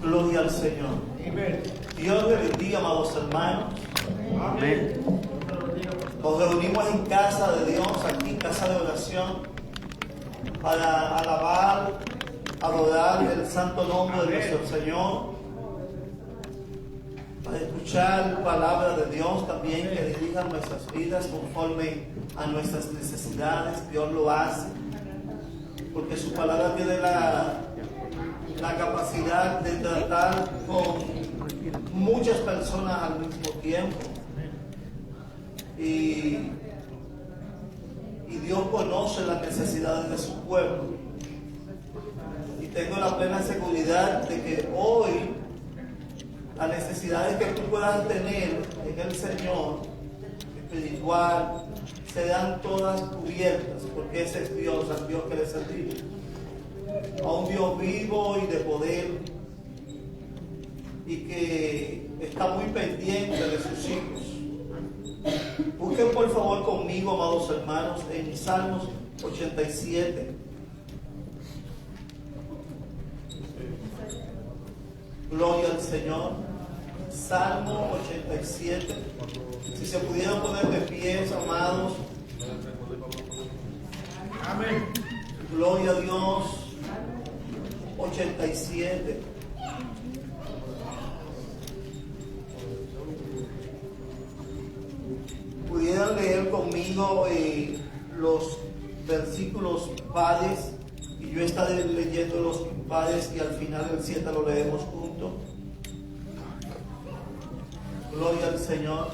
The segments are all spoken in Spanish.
Gloria al Señor. Amén. Dios le bendiga, amados hermanos. Amén. Nos reunimos en casa de Dios, aquí en casa de oración, para alabar, adorar el santo nombre de nuestro Señor, para escuchar palabra de Dios también que dirija nuestras vidas conforme a nuestras necesidades. Dios lo hace, porque su palabra tiene la capacidad de tratar con muchas personas al mismo tiempo. Y Dios conoce las necesidades de su pueblo. Y tengo la plena seguridad de que hoy las necesidades que tú puedas tener en el Señor espiritual serán todas cubiertas, porque ese es Dios, al Dios que le servimos. A un Dios vivo y de poder, y que está muy pendiente de sus hijos. Busquen por favor conmigo, amados hermanos, en Salmos 87. Gloria al Señor. Salmo 87. Si se pudieran poner de pies, amados. Amén. Gloria a Dios. 87. Pudieran leer conmigo los versículos pares, y yo estaré leyendo los impares, y al final del 7 lo leemos juntos. Gloria al Señor.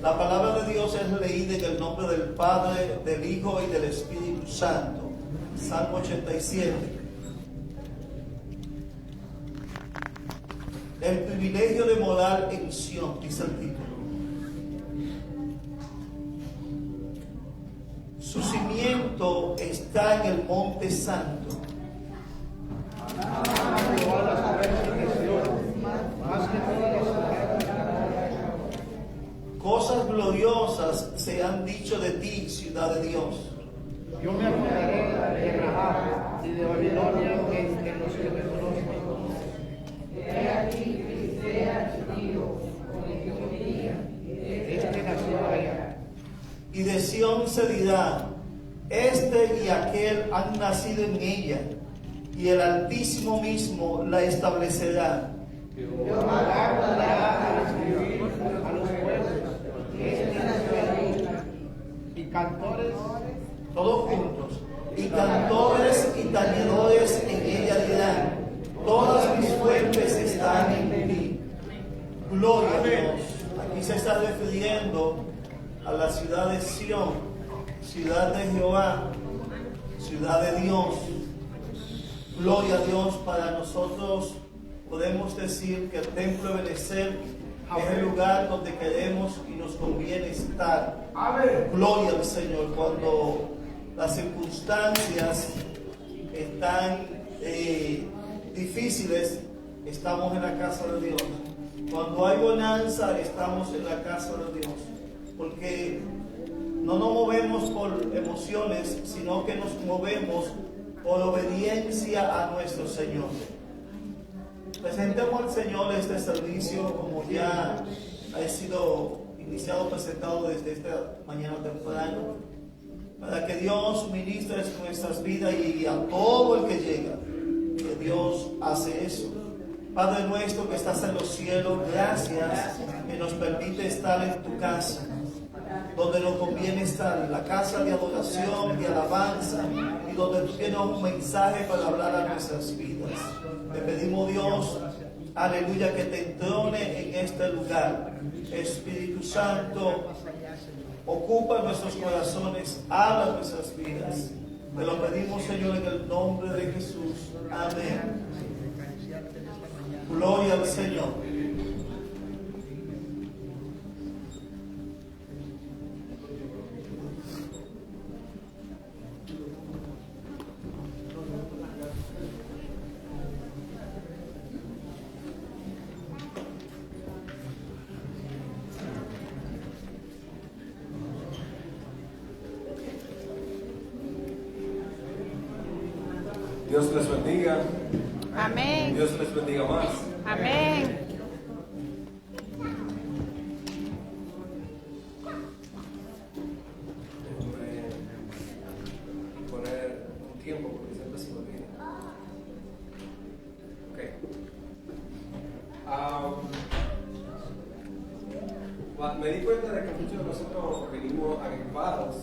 La palabra de Dios es leída en el nombre del Padre, del Hijo y del Espíritu Santo. Salmo 87. El privilegio de morar en Sión, dice el título. Su cimiento está en el monte santo. Cosas gloriosas se han dicho de ti, ciudad de Dios. Yo me acordaré de Rahab y de Babilonia en los que me conocen. He aquí, Filistea y Tiro, con Etiopía, Este nació allá. Y de Sión se dirá: este y aquel han nacido en ella, y el Altísimo mismo la establecerá. Jehová guardará a A los pueblos, este nació allí. Y cantores, Todos juntos. Y cantores y tañedores en ella dirán: todas mis fuentes están en ti. Gloria a Dios. Aquí se está refiriendo a la ciudad de Sión, ciudad de Jehová, ciudad de Dios. Gloria a Dios. Para nosotros podemos decir que el templo de Benecer es el lugar donde queremos y nos conviene estar. Gloria al Señor. Cuando las circunstancias están difíciles, estamos en la casa de Dios. Cuando hay bonanza, estamos en la casa de Dios, porque no nos movemos por emociones, sino que nos movemos por obediencia a nuestro Señor. Presentemos al Señor este servicio, como ya ha sido iniciado, presentado desde esta mañana temprano, para que Dios ministre nuestras vidas y a todo el que llega, que Dios hace eso. Padre nuestro que estás en los cielos, gracias que nos permite estar en tu casa, donde nos conviene estar, la casa de adoración, de alabanza, y donde tú tienes un mensaje para hablar a nuestras vidas. Te pedimos, Dios, aleluya, que te entrone en este lugar. Espíritu Santo, ocupa nuestros corazones, habla nuestras vidas. Te lo pedimos, Señor, en el nombre de Jesús. Amén. Gloria al Señor. Dios les bendiga. Amén. Dios les bendiga más. Amén. Déjenme poner un tiempo porque siempre se me olvida. Me di cuenta de que muchos de nosotros venimos agripados.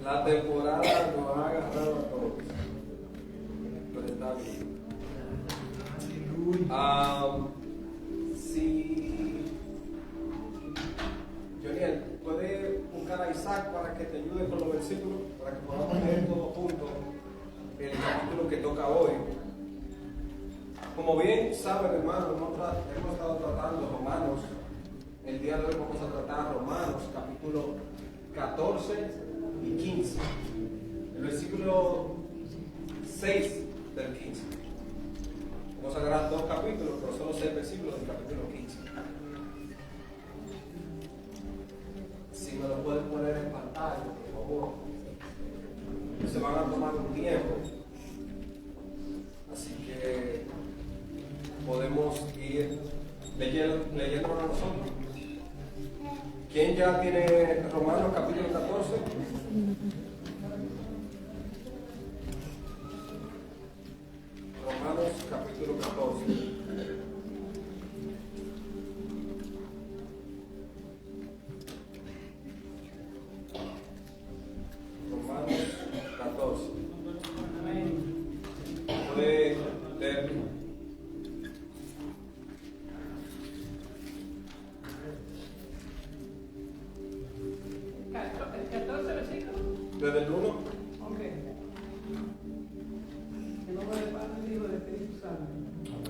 La temporada nos ha agarrado a todos. Pero está bien. Si Joniel, ¿puedes buscar a Isaac para que te ayude con los versículos? Para que podamos leer todos juntos el capítulo que toca hoy. Como bien saben, hermanos, hemos estado tratando Romanos. El día de hoy vamos a tratar Romanos, capítulo 14 y 15. El versículo 6 del 15. Vamos a agarrar 2 capítulos, pero solo 6 versículos del capítulo 15. Si me lo pueden poner en pantalla, por favor. Se van a tomar un tiempo. Así que podemos ir leyendo a nosotros. ¿Quién ya tiene Romanos capítulo 14? Romanos capítulo 14. Romanos 14. Puede leer. El 14 versículo. Desde el 1. Ok. En nombre del Padre, del Hijo y del Espíritu Santo.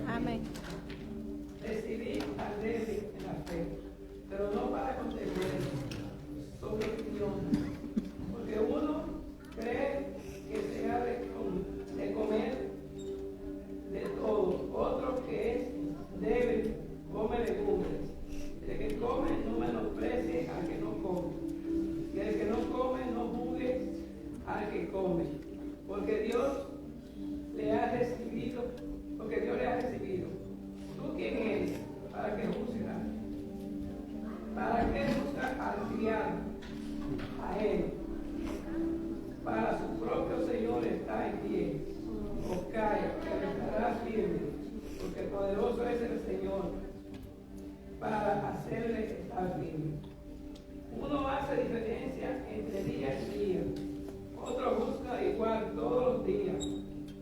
Amén. Recibí al débil en la fe, pero no para contener sobre opinión, porque uno cree que se ha de comer de todo, otro que es débil come legumbres. El que come no menosprecie al que no come, y el que no come no juzgue al que come, porque Dios le ha recibido. ¿Tú quién eres para que juzgas? ¿Para qué juzgar al criado? A él. Para su propio Señor está en pie. O calla, pero estará firme, porque poderoso es el Señor para hacerle estar firme. Uno hace diferencia entre día y día, otro juzga igual todos los días.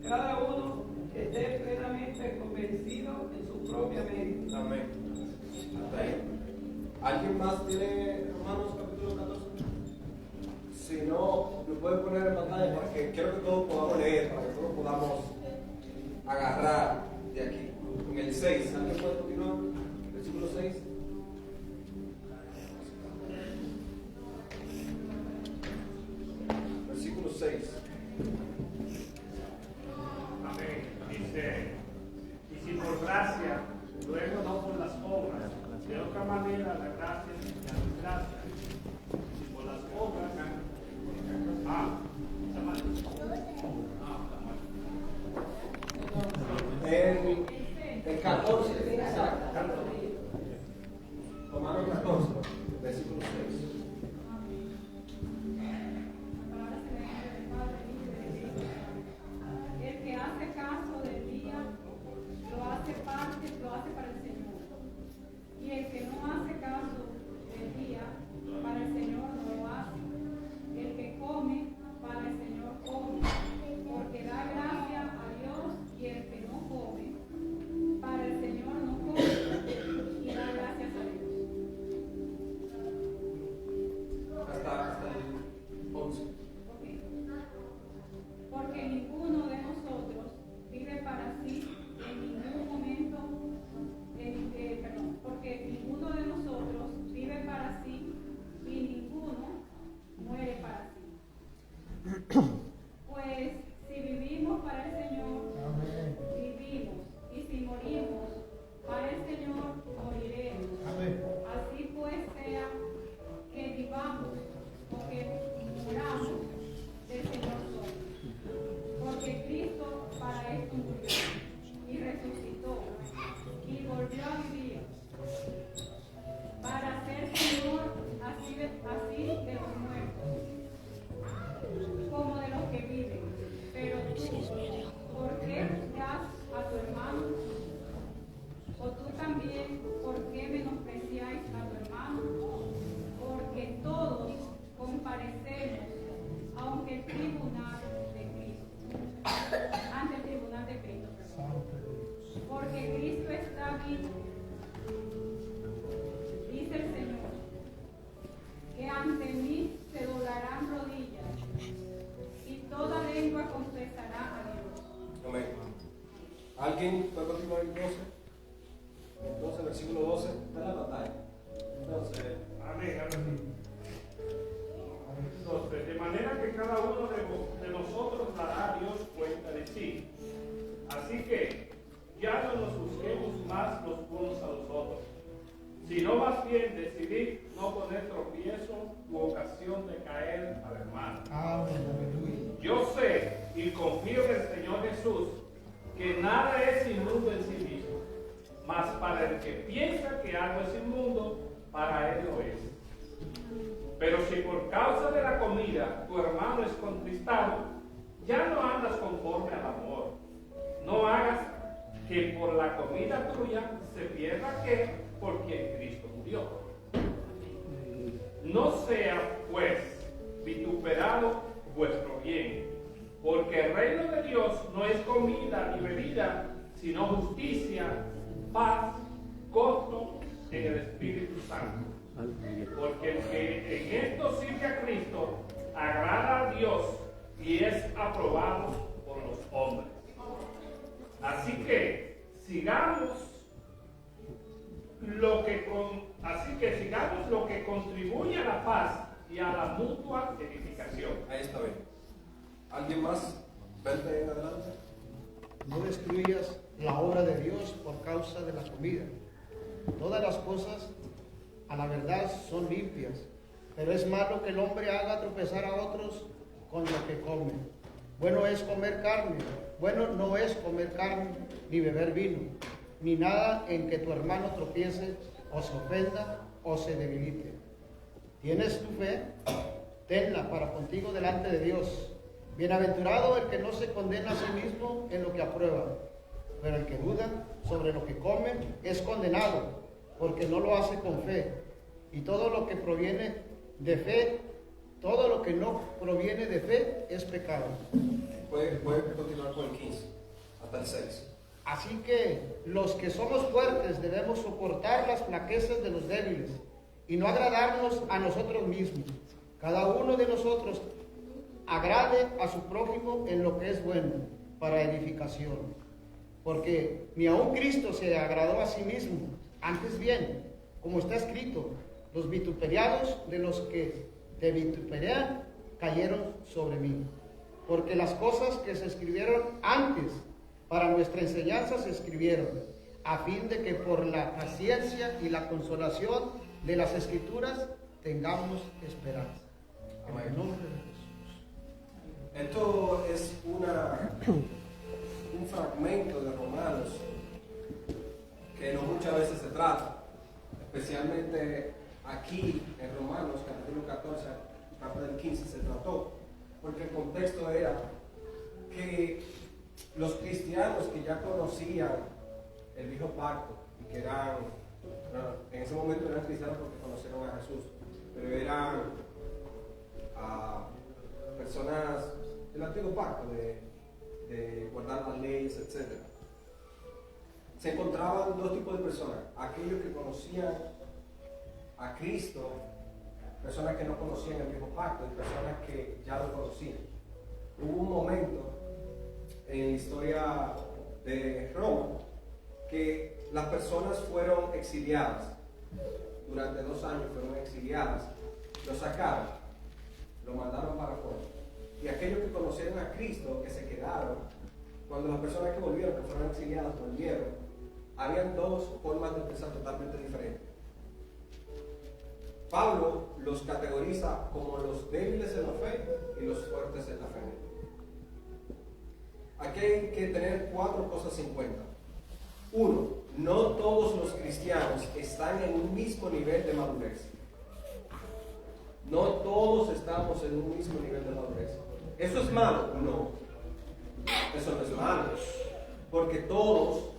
Cada uno esté plenamente convencido en su propia mente. Amén. ¿Alguien más tiene Romanos capítulo 14? Si no, lo pueden poner en pantalla para que quiero que todos podamos leer, para que todos podamos agarrar de aquí. En el 6, ¿alguien puede continuar? Versículo 6. Versículo 6. Amén. Dice, y si por gracia, luego no por las obras, de otra manera la gracia ya no es gracia. Si por las obras, está mal. El 14, exacto. también por qué menospreciáis a tu hermano, porque todos comparecemos ante el tribunal de Cristo, porque Cristo está vivo, dice el Señor, que ante mí se doblarán rodillas y toda lengua confesará a Dios. Amén. ¿Alguien puede continuar el 12? Entonces, versículo 12, está en la pantalla. Entonces, Amén, amén. Entonces, de manera que cada uno de nosotros dará a Dios cuenta de sí. Así que ya no nos busquemos más los unos a los otros, sino más bien decidid no poner tropiezo u ocasión de caer al hermano. Yo sé y confío en el Señor Jesús que nada es inmundo en sí mismo, mas para el que piensa que algo es inmundo, para él lo es. Pero si por causa de la comida tu hermano es contristado, ya no andas conforme al amor. No hagas que por la comida tuya se pierda aquel por quien Cristo murió. No sea, pues, vituperado vuestro bien, porque el reino de Dios no es comida ni bebida, sino justicia, paz, gozo en el Espíritu Santo. Porque el que en esto sirve a Cristo agrada a Dios y es aprobado por los hombres. Así que sigamos lo que contribuye a la paz y a la mutua edificación. ahí está bien. ¿Alguien más? Vente en adelante. No destruyas la obra de Dios por causa de la comida. Todas las cosas a la verdad son limpias, pero es malo que el hombre haga tropezar a otros con lo que come. Bueno es comer carne, bueno no es comer carne, ni beber vino, ni nada en que tu hermano tropiece, o se ofenda, o se debilite. ¿Tienes tu fe? Tenla para contigo delante de Dios. Bienaventurado el que no se condena a sí mismo en lo que aprueba, pero el que duda sobre lo que come es condenado, porque no lo hace con fe. Y todo lo que proviene de fe, todo lo que no proviene de fe es pecado. Puede continuar con el 15, hasta el 6. Así que los que somos fuertes debemos soportar las flaquezas de los débiles y no agradarnos a nosotros mismos. Cada uno de nosotros agrade a su prójimo en lo que es bueno, para edificación. Porque ni aun Cristo se agradó a sí mismo. Antes bien, como está escrito, los vituperiados de los que te vituperan cayeron sobre mí. Porque las cosas que se escribieron antes para nuestra enseñanza se escribieron, a fin de que por la paciencia y la consolación de las Escrituras tengamos esperanza. En el nombre de Jesús. Esto es un fragmento de Romanos que no muchas veces se trata, especialmente aquí en Romanos, capítulo 14, parte del 15, se trató, porque el contexto era que los cristianos que ya conocían el viejo pacto y que eran, en ese momento eran cristianos porque conocieron a Jesús, pero eran personas del antiguo pacto de guardar las leyes, etc. Se encontraban dos tipos de personas: aquellos que conocían a Cristo, personas que no conocían el viejo pacto y personas que ya lo conocían. Hubo un momento en la historia de Roma que las personas fueron exiliadas. Durante 2 años fueron exiliadas, lo sacaron, lo mandaron para afuera. Y aquellos que conocieron a Cristo, que se quedaron, cuando las personas que volvieron, que fueron exiliadas, volvieron, habían dos formas de pensar totalmente diferentes. Pablo los categoriza como los débiles en la fe y los fuertes en la fe. Aquí hay que tener 4 cosas en cuenta. 1. No todos los cristianos están en un mismo nivel de madurez. No todos estamos en un mismo nivel de madurez. ¿Eso es malo? No. Eso no es malo. Porque todos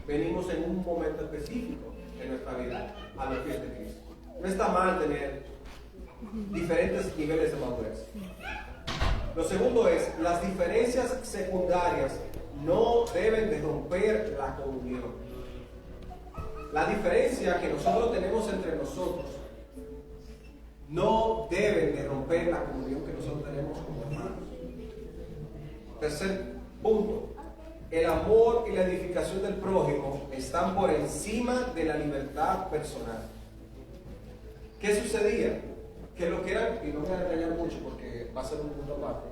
venimos en un momento específico en nuestra vida a los pies de Cristo. No está mal tener diferentes niveles de madurez. Lo segundo es, las diferencias secundarias no deben de romper la comunión. La diferencia que nosotros tenemos entre nosotros no deben de romper la comunión que nosotros tenemos como hermanos. Tercer punto, el amor y la edificación del prójimo están por encima de la libertad personal. ¿Qué sucedía? Que lo que eran, y no me voy a detallar mucho porque va a ser un punto aparte,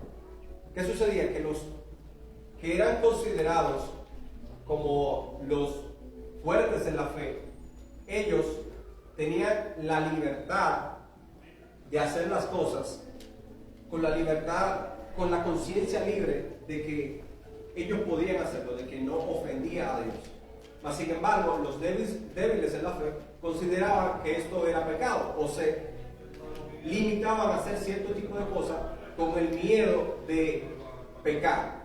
¿qué sucedía? Que los que eran considerados como los fuertes en la fe, ellos tenían la libertad de hacer las cosas con la libertad, con la conciencia libre de que ellos podían hacerlo, de que no ofendía a Dios. Mas sin embargo, los débiles en la fe consideraban que esto era pecado o se limitaban a hacer cierto tipo de cosas con el miedo de pecar.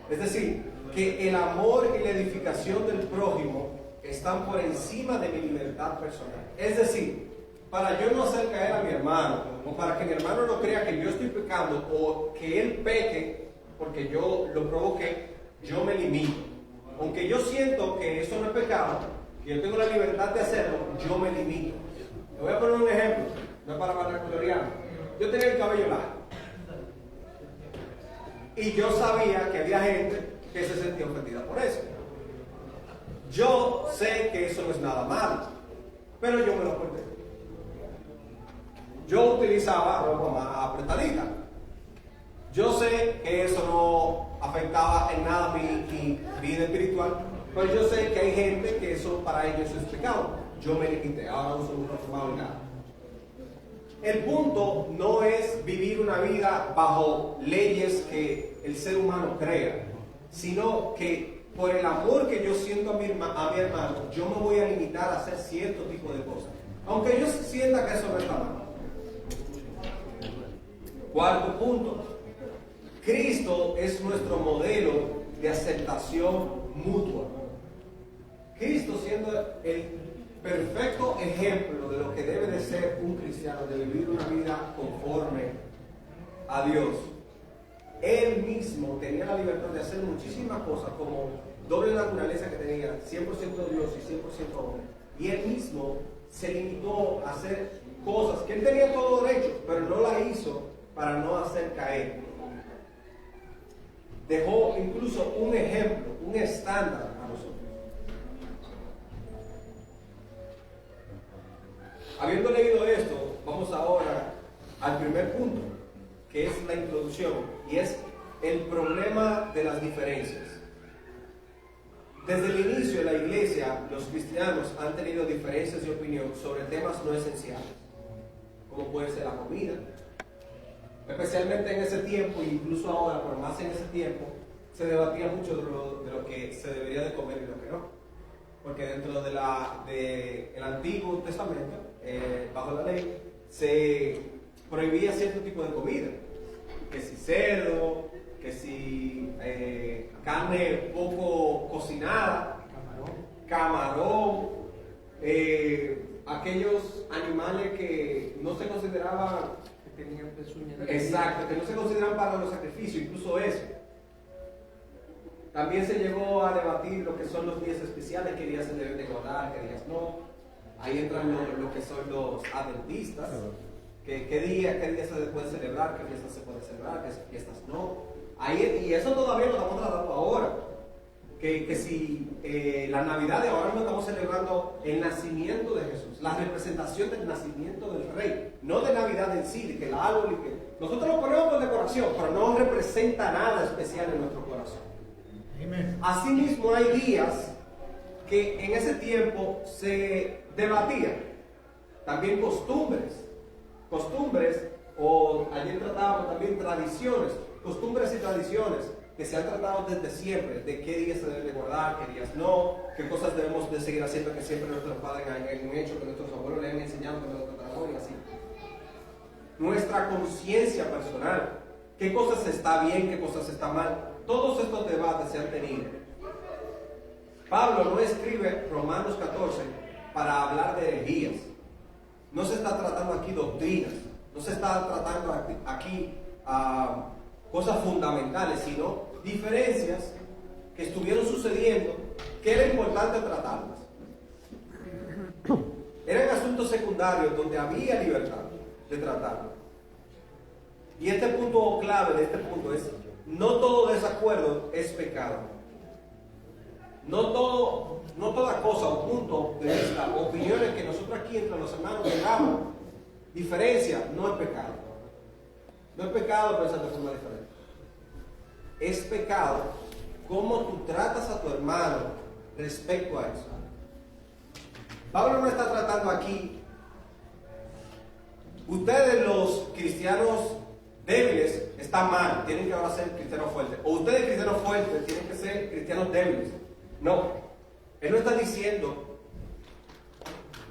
Es decir, que el amor y la edificación del prójimo están por encima de mi libertad personal. Es decir, para yo no hacer caer a mi hermano, o para que mi hermano no crea que yo estoy pecando, o que él peque porque yo lo provoqué, yo me limito. Aunque yo siento que eso no es pecado, que yo tengo la libertad de hacerlo, yo me limito. Le voy a poner un ejemplo, no es para vanagloriarme. Yo tenía el cabello largo. Y yo sabía que había gente que se sentía ofendida por eso. Yo sé que eso no es nada malo, pero yo me lo corté. Yo utilizaba ropa más apretadita. Yo sé que eso no afectaba en nada mi vida espiritual, pero yo sé que hay gente que eso para ellos es pecado. Yo me limité, ahora uso un ropa más holgada. El punto no es vivir una vida bajo leyes que el ser humano crea, sino que por el amor que yo siento a mi hermano, yo me voy a limitar a hacer cierto tipo de cosas, aunque yo sienta que eso no está mal. Cuarto punto, Cristo es nuestro modelo de aceptación mutua. Cristo siendo el perfecto ejemplo de lo que debe de ser un cristiano, de vivir una vida conforme a Dios. Él mismo tenía la libertad de hacer muchísimas cosas, como doble naturaleza que tenía, 100% Dios y 100% hombre. Y él mismo se limitó a hacer cosas que él tenía todo derecho, pero no la hizo para no hacer caer. Dejó incluso un ejemplo, un estándar a nosotros. Habiendo leído esto, vamos ahora al primer punto, que es la introducción, y es el problema de las diferencias. Desde el inicio de la iglesia, los cristianos han tenido diferencias de opinión sobre temas no esenciales, como puede ser la comida. Especialmente en ese tiempo, e incluso ahora, pero más en ese tiempo, se debatía mucho de lo que se debería de comer y lo que no. Porque dentro del Antiguo Testamento, bajo la ley, se prohibía cierto tipo de comida. Que si cerdo, que si carne poco cocinada, camarón, aquellos animales que no se consideraban, que tenían pezuñas. Exacto, que no se consideran para los sacrificios, incluso eso. También se llegó a debatir lo que son los días especiales, qué días se deben de guardar, qué días no. Ahí entran lo que son los adventistas, qué días se puede celebrar, qué fiestas se pueden celebrar, qué fiestas no. Ahí, y eso todavía lo estamos tratando ahora. Que si la Navidad de ahora no estamos celebrando el nacimiento de Jesús, la representación del nacimiento del Rey, no de Navidad en sí, de que el árbol y que nosotros lo ponemos por decoración, pero no representa nada especial en nuestro corazón. Asimismo, hay días que en ese tiempo se debatían también costumbres, o ayer tratábamos también tradiciones, costumbres y tradiciones que se han tratado desde siempre, de qué días se deben de guardar, qué días no, qué cosas debemos de seguir haciendo que siempre nuestros padres han hecho, que nuestros abuelos les han enseñado, que nosotros tratamos y así. Nuestra conciencia personal, qué cosas está bien, qué cosas está mal. Todos estos debates se han tenido. Pablo no escribe Romanos 14 para hablar de herejías. No se está tratando aquí doctrinas, no se está tratando aquí cosas fundamentales, sino diferencias que estuvieron sucediendo, que era importante tratarlas. Eran asuntos secundarios donde había libertad de tratarlo. Y este punto clave de este punto es: no todo desacuerdo es pecado. No toda cosa o punto de vista, opiniones que nosotros aquí entre los hermanos tengamos, diferencia, no es pecado. No es pecado pensar de forma diferente. Es pecado cómo tú tratas a tu hermano respecto a eso. Pablo no está tratando aquí, ustedes los cristianos débiles están mal, tienen que ahora ser cristianos fuertes. O ustedes cristianos fuertes tienen que ser cristianos débiles. No, él no está diciendo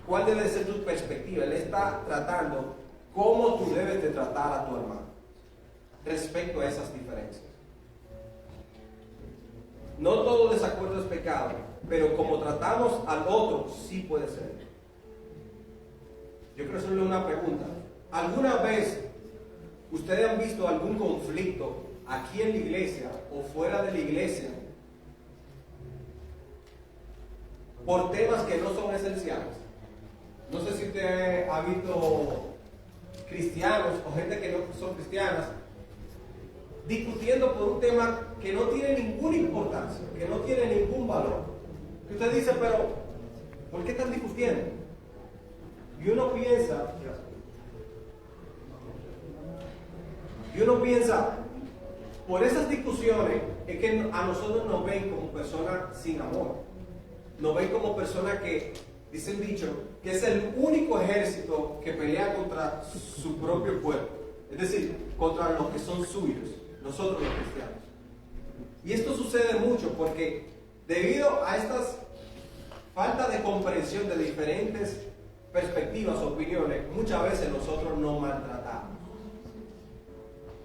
cuál debe ser tu perspectiva. Él está tratando cómo tú debes de tratar a tu hermano respecto a esas diferencias. No todo desacuerdo es pecado, pero como tratamos al otro, sí puede ser. Yo quiero hacerle una pregunta. ¿Alguna vez ustedes han visto algún conflicto aquí en la iglesia o fuera de la iglesia por temas que no son esenciales? No sé si usted ha visto cristianos o gente que no son cristianas discutiendo por un tema que no tiene ninguna importancia, que no tiene ningún valor. Que usted dice, pero ¿por qué están discutiendo? Y uno piensa, por esas discusiones es que a nosotros nos ven como personas sin amor. Nos ven como personas que, dice el dicho, que es el único ejército que pelea contra su propio pueblo. Es decir, contra los que son suyos, nosotros los cristianos. Y esto sucede mucho porque debido a estas falta de comprensión de diferentes perspectivas, opiniones, muchas veces nosotros nos maltratamos.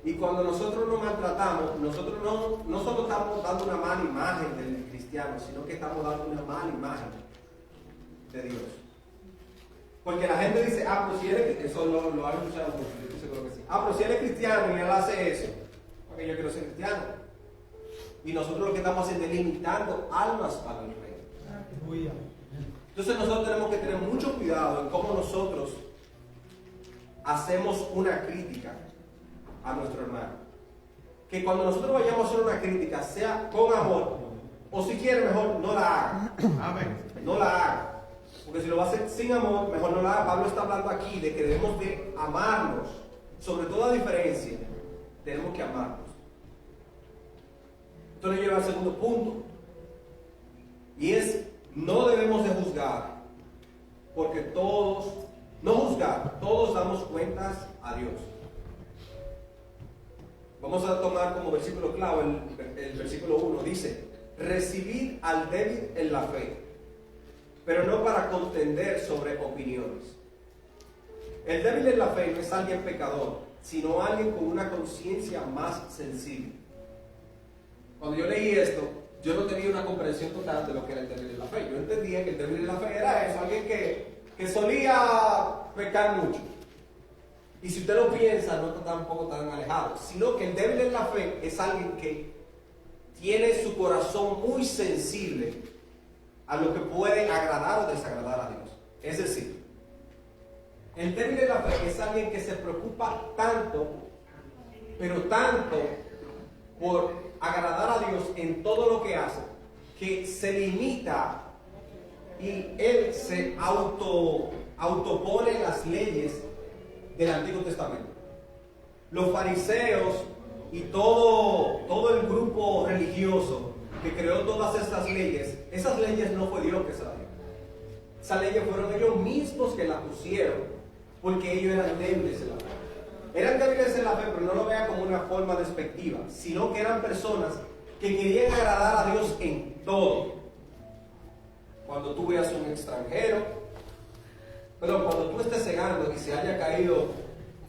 Y cuando nosotros nos maltratamos, nosotros no solo estamos dando una mala imagen del cristiano, sino que estamos dando una mala imagen de Dios. Porque la gente dice, pues si él es, eso lo han escuchado mucho, yo estoy seguro que sí. Pero si él es cristiano y él hace eso, porque yo quiero ser cristiano. Y nosotros lo que estamos haciendo es limitando almas para el reino. Entonces nosotros tenemos que tener mucho cuidado en cómo nosotros hacemos una crítica a nuestro hermano. Que cuando nosotros vayamos a hacer una crítica sea con amor, o si quiere mejor no la haga. Amén. No la haga. Porque si lo va a hacer sin amor, mejor no la haga. Pablo está hablando aquí de que debemos de amarnos. Sobre toda diferencia, tenemos que amarnos. Esto nos lleva al segundo punto. Y es, no debemos de juzgar. Porque todos damos cuentas a Dios. Vamos a tomar como versículo clave el versículo 1. Dice, recibid al débil en la fe, pero no para contender sobre opiniones. El débil en la fe no es alguien pecador, sino alguien con una conciencia más sensible. Cuando yo leí esto, yo no tenía una comprensión total de lo que era el débil en la fe. Yo entendía que el débil en la fe era eso, alguien que solía pecar mucho. Y si usted lo piensa, no está tampoco tan alejado, sino que el débil en la fe es alguien que tiene su corazón muy sensible a lo que puede agradar o desagradar a Dios. Es decir, el débil en la fe es alguien que se preocupa tanto, pero tanto por agradar a Dios en todo lo que hace, que se limita y él se autopone las leyes del Antiguo Testamento. Los fariseos y todo el grupo religioso que creó todas estas leyes, esas leyes no fue Dios que se las dio. Esas leyes fueron ellos mismos que las pusieron porque ellos eran débiles en la fe. Eran débiles en la fe, pero no lo vea como una forma despectiva, sino que eran personas que querían agradar a Dios en todo. Cuando tú veas un extranjero, pero cuando tú estés cegando y se haya caído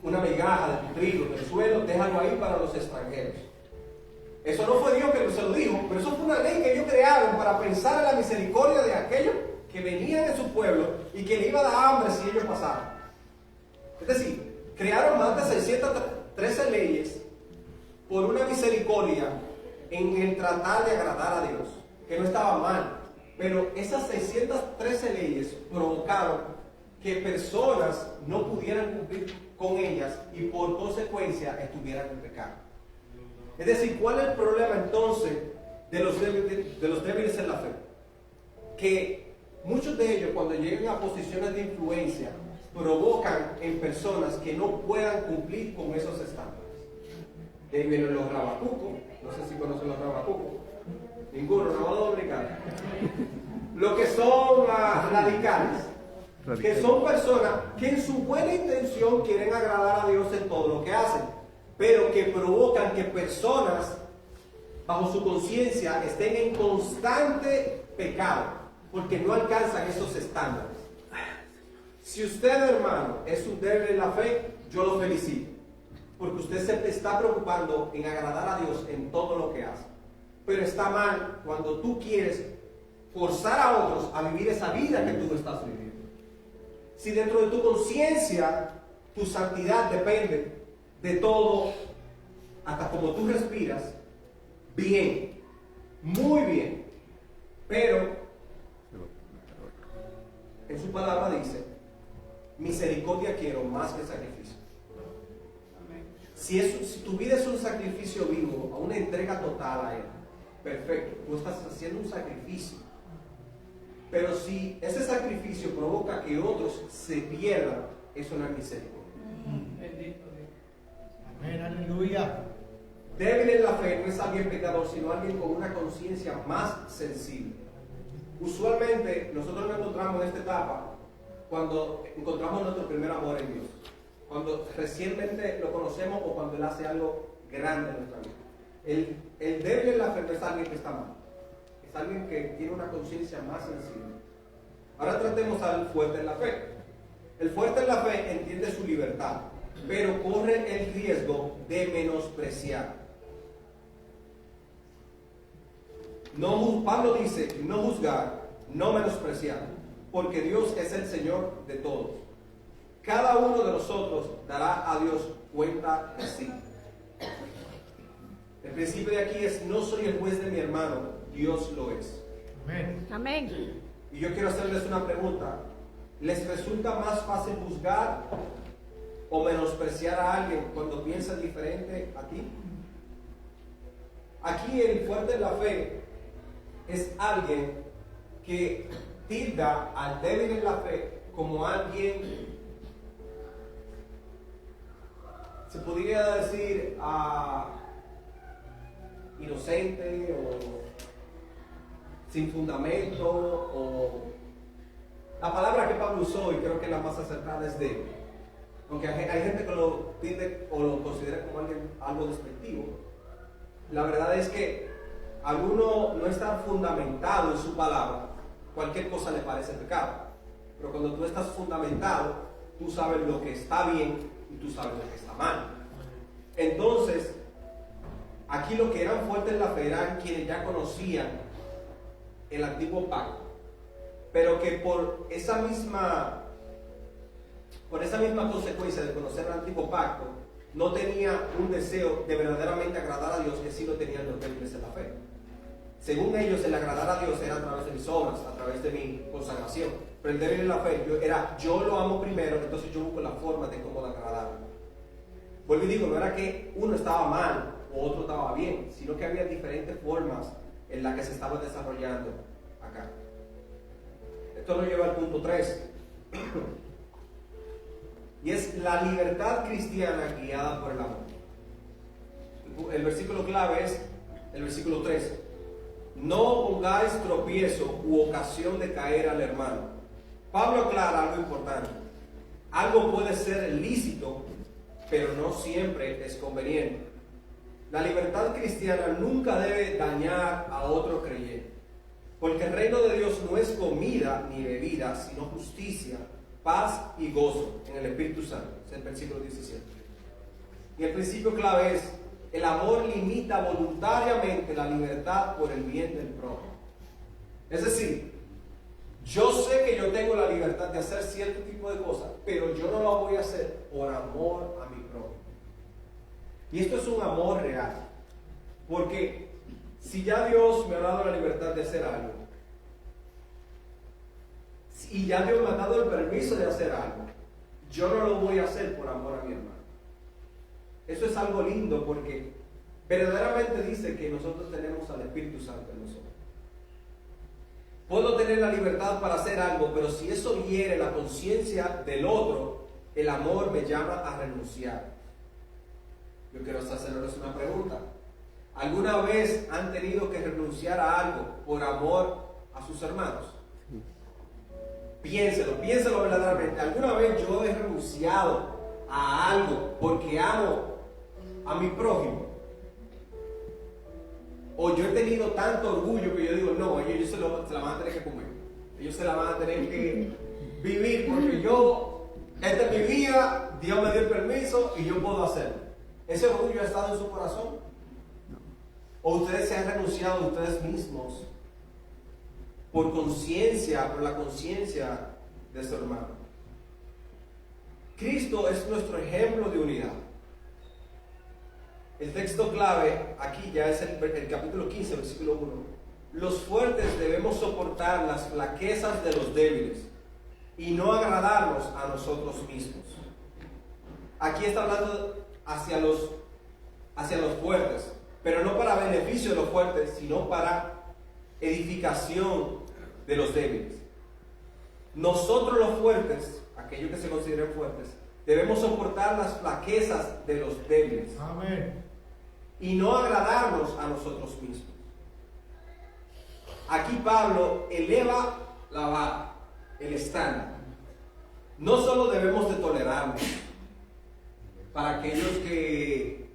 una migaja de tu trigo del suelo, déjalo ahí para los extranjeros. Eso no fue Dios que se lo dijo, pero eso fue una ley que ellos crearon para pensar en la misericordia de aquellos que venían de su pueblo y que le iba a dar hambre si ellos pasaban. Es decir, crearon más de 613 leyes por una misericordia en el tratar de agradar a Dios, que no estaba mal, pero esas 613 leyes provocaron que personas no pudieran cumplir con ellas y por consecuencia estuvieran en pecado. Es decir, ¿cuál es el problema entonces de los débiles en la fe? Que muchos de ellos, cuando llegan a posiciones de influencia, provocan en personas que no puedan cumplir con esos estándares. De ahí vienen los rabacucos. No sé si conocen los rabacucos. Ninguno, no van a dominar. Lo que son radicales. Que son personas que en su buena intención quieren agradar a Dios en todo lo que hacen, pero que provocan que personas bajo su conciencia estén en constante pecado, porque no alcanzan esos estándares. Si usted, hermano, es un débil en la fe, yo lo felicito, porque usted se está preocupando en agradar a Dios en todo lo que hace. Pero está mal cuando tú quieres forzar a otros a vivir esa vida que tú estás viviendo. Si dentro de tu conciencia tu santidad depende de todo, hasta como tú respiras, bien, muy bien, pero en su palabra dice, misericordia quiero más que sacrificio. Si tu vida es un sacrificio vivo, a una entrega total a Él, perfecto, tú estás haciendo un sacrificio. Pero si ese sacrificio provoca que otros se pierdan, eso no es misericordia. Bendito Dios. Amén, aleluya. Débil en la fe no es alguien pecador, sino alguien con una conciencia más sensible. Usualmente nosotros nos encontramos en esta etapa cuando encontramos nuestro primer amor en Dios. Cuando recientemente lo conocemos o cuando Él hace algo grande en nuestra vida. El débil en la fe no es alguien que está mal. Es alguien que tiene una conciencia más sensible. Ahora tratemos al fuerte en la fe. El fuerte en la fe entiende su libertad, pero corre el riesgo de menospreciar. Pablo dice, no juzgar, no menospreciar, porque Dios es el Señor de todos. Cada uno de nosotros dará a Dios cuenta de sí. El principio de aquí es, no soy el juez de mi hermano, Dios lo es. Amén. Amén. Y yo quiero hacerles una pregunta. ¿Les resulta más fácil juzgar o menospreciar a alguien cuando piensa diferente a ti? Aquí el fuerte en la fe es alguien que tilda al débil en la fe como alguien, se podría decir, inocente o sin fundamento, o la palabra que Pablo usó, y creo que la más acertada, es débil. Aunque hay gente que lo tilde o lo considera como algo despectivo. La verdad es que a alguno no estar fundamentado en su palabra, cualquier cosa le parece pecado. Pero cuando tú estás fundamentado, tú sabes lo que está bien y tú sabes lo que está mal. Entonces, aquí lo que eran fuertes en la fe eran quienes ya conocían el antiguo pacto, pero que por esa misma consecuencia de conocer el antiguo pacto, no tenía un deseo de verdaderamente agradar a Dios, que sí lo tenían los débiles en la fe. Según ellos, el agradar a Dios era a través de mis obras, a través de mi consagración. Pero el débil en la fe yo lo amo primero, entonces yo busco la forma de cómo agradarlo. Vuelvo y digo, no era que uno estaba mal o otro estaba bien, sino que había diferentes formas en las que se estaba desarrollando acá. Esto nos lleva al punto 3. Y es la libertad cristiana guiada por el amor. El versículo clave es el versículo 3. No pongáis tropiezo u ocasión de caer al hermano. Pablo aclara algo importante. Algo puede ser lícito, pero no siempre es conveniente. La libertad cristiana nunca debe dañar a otro creyente, porque el reino de Dios no es comida ni bebida, sino justicia, paz y gozo en el Espíritu Santo. Es el versículo 17. Y el principio clave es, el amor limita voluntariamente la libertad por el bien del prójimo. Es decir, yo sé que yo tengo la libertad de hacer cierto tipo de cosas, pero yo no lo voy a hacer por amor a mi prójimo. Y esto es un amor real. Porque si ya Dios me ha dado la libertad de hacer algo, y ya Dios me ha dado el permiso de hacer algo, yo no lo voy a hacer por amor a mi hermano. Eso es algo lindo porque verdaderamente dice que nosotros tenemos al Espíritu Santo en nosotros. Puedo tener la libertad para hacer algo, pero si eso hiere la conciencia del otro, el amor me llama a renunciar. Yo quiero hacerles una pregunta. ¿Alguna vez han tenido que renunciar a algo por amor a sus hermanos? Piénselo verdaderamente. ¿Alguna vez yo he renunciado a algo porque amo a mi prójimo? O yo he tenido tanto orgullo que yo digo, no, ellos se la van a tener que comer. Ellos se la van a tener que vivir porque esta es mi vida, Dios me dio el permiso y yo puedo hacerlo. ¿Ese orgullo ha estado en su corazón? ¿O ustedes se han renunciado a ustedes mismos por conciencia, por la conciencia de su hermano? Cristo es nuestro ejemplo de unidad. El texto clave aquí ya es el capítulo 15, versículo 1. Los fuertes debemos soportar las flaquezas de los débiles y no agradarnos a nosotros mismos. Aquí está hablando hacia los fuertes, pero no para beneficio de los fuertes, sino para edificación de los débiles. Nosotros los fuertes, aquellos que se consideren fuertes, debemos soportar las flaquezas de los débiles. Amén. Y no agradarnos a nosotros mismos. Aquí Pablo eleva la vara, el estándar. No solo debemos de tolerarnos para aquellos que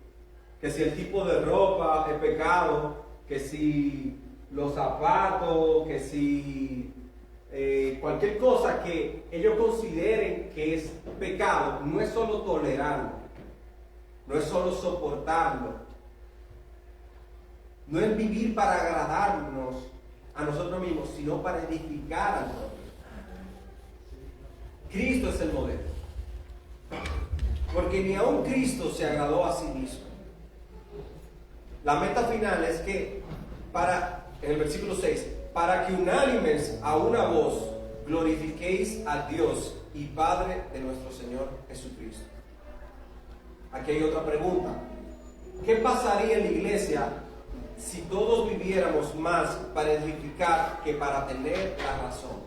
si el tipo de ropa es pecado, que si los zapatos, que si cualquier cosa que ellos consideren que es pecado, no es solo tolerarlo, no es solo soportarlo, no es vivir para agradarnos a nosotros mismos, sino para edificar al otro. Cristo es el modelo. Porque ni aun Cristo se agradó a sí mismo. La meta final es que, en el versículo 6, para que unánimes a una voz glorifiquéis a Dios y Padre de nuestro Señor Jesucristo. Aquí hay otra pregunta. ¿Qué pasaría en la iglesia si todos viviéramos más para edificar que para tener la razón?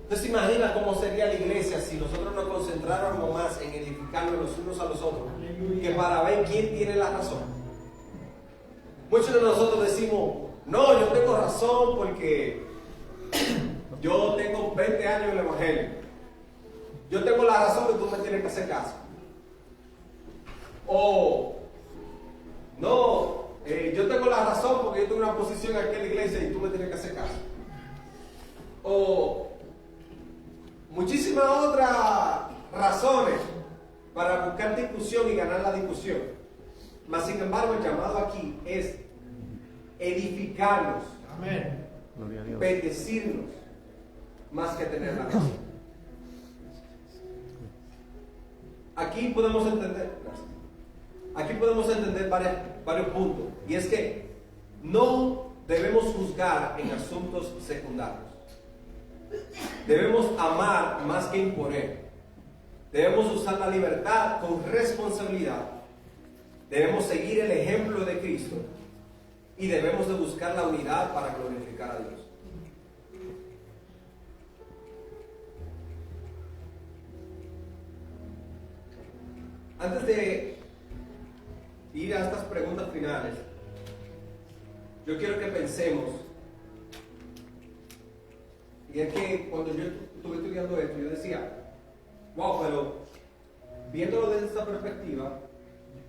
Entonces, imagina cómo sería la iglesia si nosotros nos concentráramos más en edificarnos los unos a los otros que para ver quién tiene la razón. Muchos de nosotros decimos, no, yo tengo razón porque yo tengo 20 años en el evangelio. Yo tengo la razón que tú me tienes que hacer caso. O no, yo tengo la razón porque yo tengo una posición aquí en la iglesia y tú me tienes que hacer caso. O muchísimas otras razones para buscar discusión y ganar la discusión. Mas sin embargo, el llamado aquí es edificarnos, Amén. bendecirnos, más que tener la razón. Aquí podemos entender varios puntos, y es que no debemos juzgar en asuntos secundarios. Debemos amar más que imponer. Debemos usar la libertad con responsabilidad. Debemos seguir el ejemplo de Cristo y debemos de buscar la unidad para glorificar a Dios. Antes de ir a estas preguntas finales, yo quiero que pensemos, y es que cuando yo estuve estudiando esto, yo decía, wow, pero viéndolo desde esta perspectiva,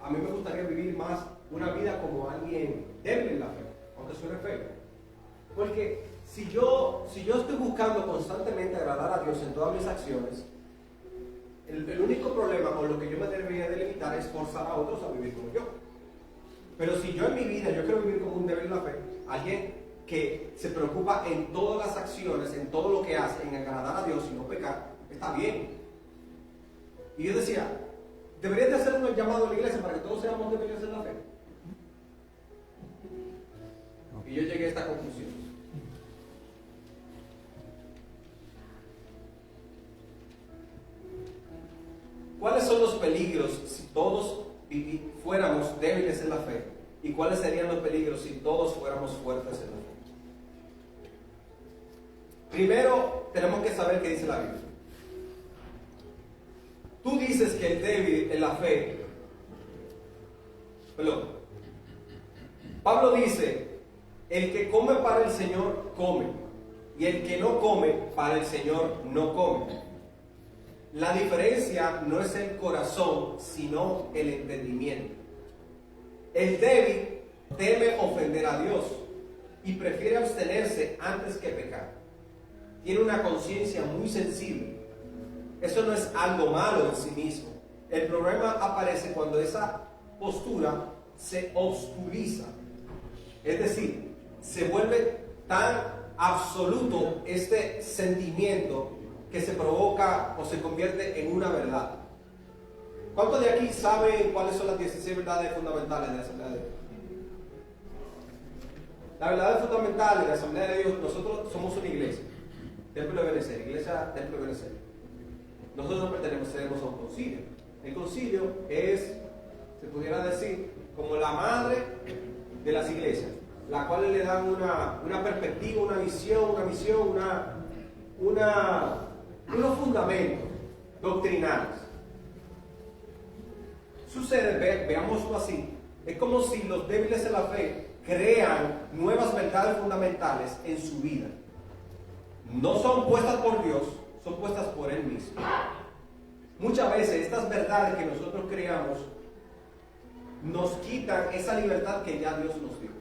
a mí me gustaría vivir más una vida como alguien débil en la fe, aunque suene feo. Porque si yo estoy buscando constantemente agradar a Dios en todas mis acciones, el único problema con lo que yo me debería de limitar es forzar a otros a vivir como yo. Pero si yo en mi vida, yo quiero vivir como un débil en la fe, alguien que se preocupa en todas las acciones, en todo lo que hace, en agradar a Dios y no pecar, está bien. Y yo decía, ¿debería de hacer un llamado a la iglesia para que todos seamos débiles en la fe? Y yo llegué a esta conclusión. ¿Cuáles son los peligros si todos fuéramos débiles en la fe? ¿Y cuáles serían los peligros si todos fuéramos fuertes en la fe? Primero, tenemos que saber qué dice la Biblia. Tú dices que el débil en la fe, Pablo dice, el que come para el Señor come, y el que no come para el Señor no come. La diferencia no es el corazón, sino el entendimiento. El débil teme ofender a Dios y prefiere abstenerse antes que pecar. Tiene una conciencia muy sensible. Eso no es algo malo en sí mismo. El problema aparece cuando esa postura se obscuriza. Es decir, se vuelve tan absoluto este sentimiento que se provoca o se convierte en una verdad. ¿Cuántos de aquí saben cuáles son las 16 verdades fundamentales de la Asamblea de Dios? Las verdades fundamentales de la Asamblea de Dios, nosotros somos una iglesia, Templo de Benecer, iglesia Templo de Benecer. Nosotros no pertenecemos a un concilio. El concilio es, se pudiera decir, como la madre de las iglesias, la cual le dan una perspectiva, una visión, unos fundamentos doctrinales. Sucede, veámoslo así, es como si los débiles en la fe crean nuevas verdades fundamentales en su vida. No son puestas por Dios, son puestas por Él mismo. Muchas veces estas verdades que nosotros creamos nos quitan esa libertad que ya Dios nos dio.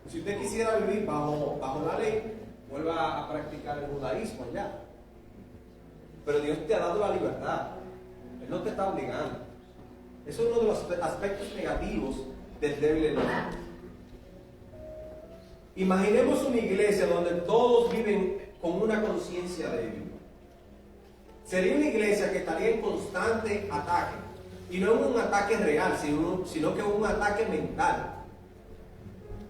Si usted quisiera vivir bajo la ley, vuelva a practicar el judaísmo allá. Pero Dios te ha dado la libertad. Él no te está obligando. Eso es uno de los aspectos negativos del débil en la fe. Imaginemos una iglesia donde todos viven con una conciencia débil. Sería una iglesia que estaría en constante ataque. Y no un ataque real, sino que un ataque mental.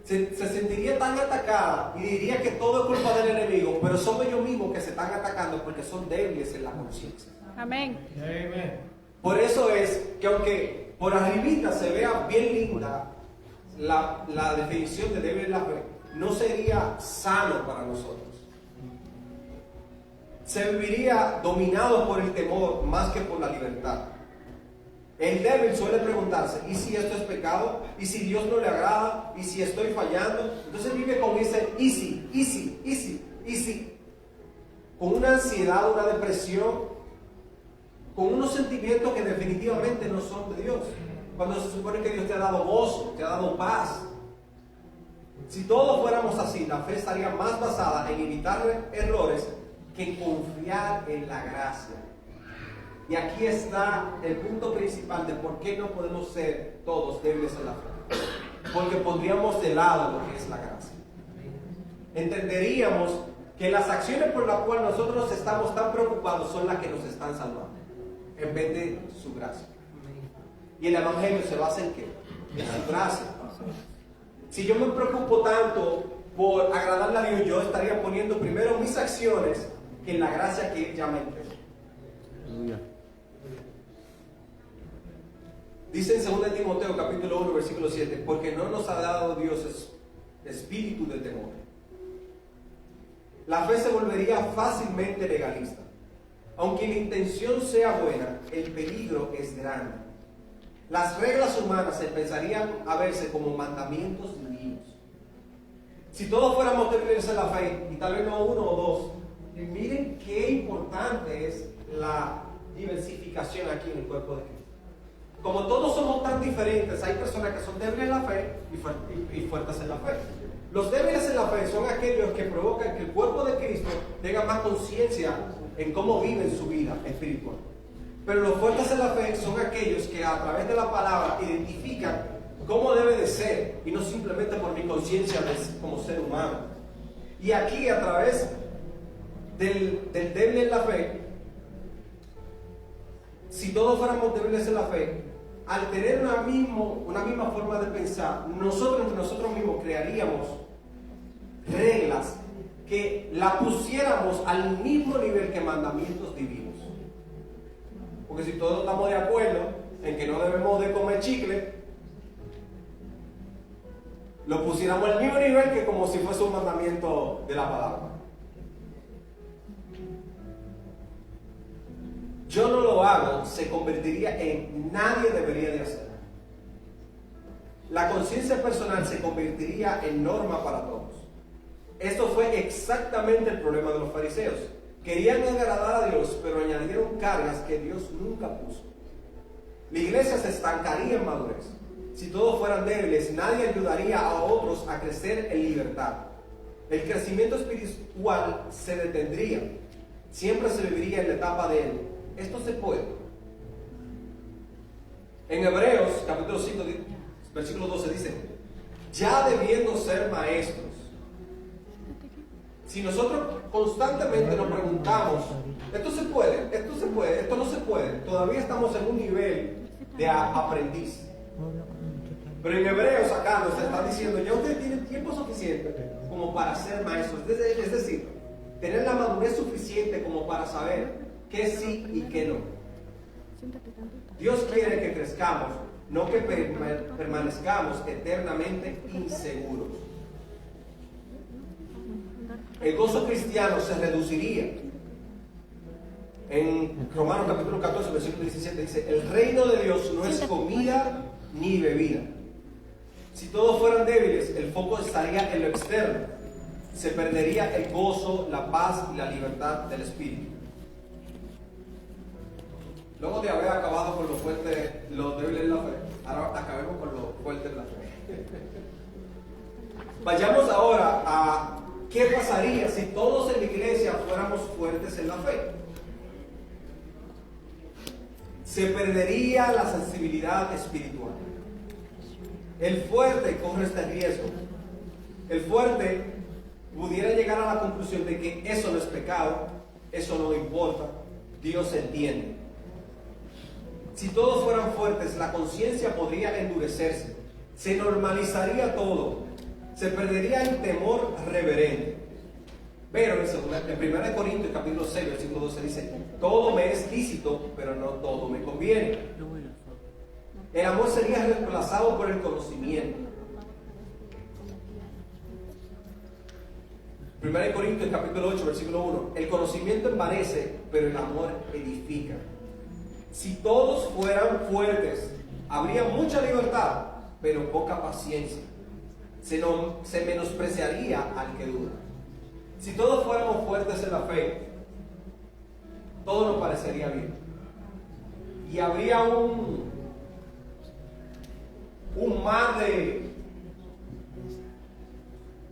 Se sentiría tan atacada y diría que todo es culpa del enemigo, pero son ellos mismos que se están atacando porque son débiles en la conciencia. Amén. Por eso es que aunque por arribita se vea bien linda la definición de débil en la fe, no sería sano para nosotros. Se viviría dominado por el temor más que por la libertad. El débil suele preguntarse, ¿y si esto es pecado? ¿Y si Dios no le agrada? ¿Y si estoy fallando? Entonces vive con ese easy, con una ansiedad, una depresión, con unos sentimientos que definitivamente no son de Dios. Cuando se supone que Dios te ha dado gozo, te ha dado paz. Si todos fuéramos así, la fe estaría más basada en evitar errores que en confiar en la gracia. Y aquí está el punto principal de por qué no podemos ser todos débiles en la fe. Porque pondríamos de lado lo que es la gracia. Entenderíamos que las acciones por las cuales nosotros estamos tan preocupados son las que nos están salvando, en vez de su gracia. Y el evangelio se basa en ¿qué? En su gracia. Si yo me preocupo tanto por agradarle a Dios, yo estaría poniendo primero mis acciones que en la gracia que Él ya me entregó. Dice en 2 Timoteo capítulo 1 versículo 7, porque no nos ha dado Dios espíritu de temor. La fe se volvería fácilmente legalista. Aunque la intención sea buena, el peligro es grande. Las reglas humanas se pensarían a verse como mandamientos divinos. Si todos fuéramos débiles en la fe, y tal vez no uno o dos, y miren qué importante es la diversificación aquí en el cuerpo de Cristo. Como todos somos tan diferentes, hay personas que son débiles en la fe y fuertes en la fe. Los débiles en la fe son aquellos que provocan que el cuerpo de Cristo tenga más conciencia en cómo viven su vida espiritual. Pero los fuertes en la fe son aquellos que a través de la palabra identifican cómo debe de ser y no simplemente por mi conciencia como ser humano. Y aquí a través del débil en la fe, si todos fuéramos débiles en la fe, al tener una misma forma de pensar, nosotros entre nosotros mismos crearíamos reglas que la pusiéramos al mismo nivel que mandamientos divinos. Porque si todos estamos de acuerdo en que no debemos de comer chicle, lo pusiéramos al mismo nivel que como si fuese un mandamiento de la palabra. Yo no lo hago, se convertiría en nadie debería de hacerlo. La conciencia personal se convertiría en norma para todos. Esto fue exactamente el problema de los fariseos. Querían agradar a Dios, pero añadieron cargas que Dios nunca puso. La iglesia se estancaría en madurez. Si todos fueran débiles, nadie ayudaría a otros a crecer en libertad. El crecimiento espiritual se detendría. Siempre se viviría en la etapa de él. Esto se puede. En Hebreos, capítulo 5, versículo 12 dice: ya debiendo ser maestros. Si nosotros constantemente nos preguntamos, esto se puede, esto no se puede, todavía estamos en un nivel de aprendiz. Pero en Hebreos acá nos está diciendo, ya ustedes tienen tiempo suficiente como para ser maestros. Es decir, tener la madurez suficiente como para saber qué sí y qué no. Dios quiere que crezcamos, no que permanezcamos eternamente inseguros. El gozo cristiano se reduciría. En Romanos capítulo 14, versículo 17 dice: el reino de Dios no es comida ni bebida. Si todos fueran débiles, el foco estaría en lo externo. Se perdería el gozo, la paz y la libertad del espíritu. Luego de haber acabado con lo débil en la fe, ahora acabemos con lo fuerte en la fe. Vayamos ahora a qué pasaría si todos en la iglesia fuéramos fuertes en la fe. Se perdería la sensibilidad espiritual. El fuerte corre este riesgo. El fuerte pudiera llegar a la conclusión de que eso no es pecado, eso no importa, Dios entiende. Si todos fueran fuertes, la conciencia podría endurecerse, se normalizaría todo, se perdería el temor reverente. Pero en 1 Corintios capítulo 6, versículo 12 dice: todo me es lícito, pero no todo me conviene. El amor sería reemplazado por el conocimiento. 1 Corintios capítulo 8, versículo 1: el conocimiento envanece, pero el amor edifica. Si todos fueran fuertes, habría mucha libertad, pero poca paciencia. Se menospreciaría al que duda. Si todos fuéramos fuertes en la fe, todo nos parecería bien. Y habría un mar de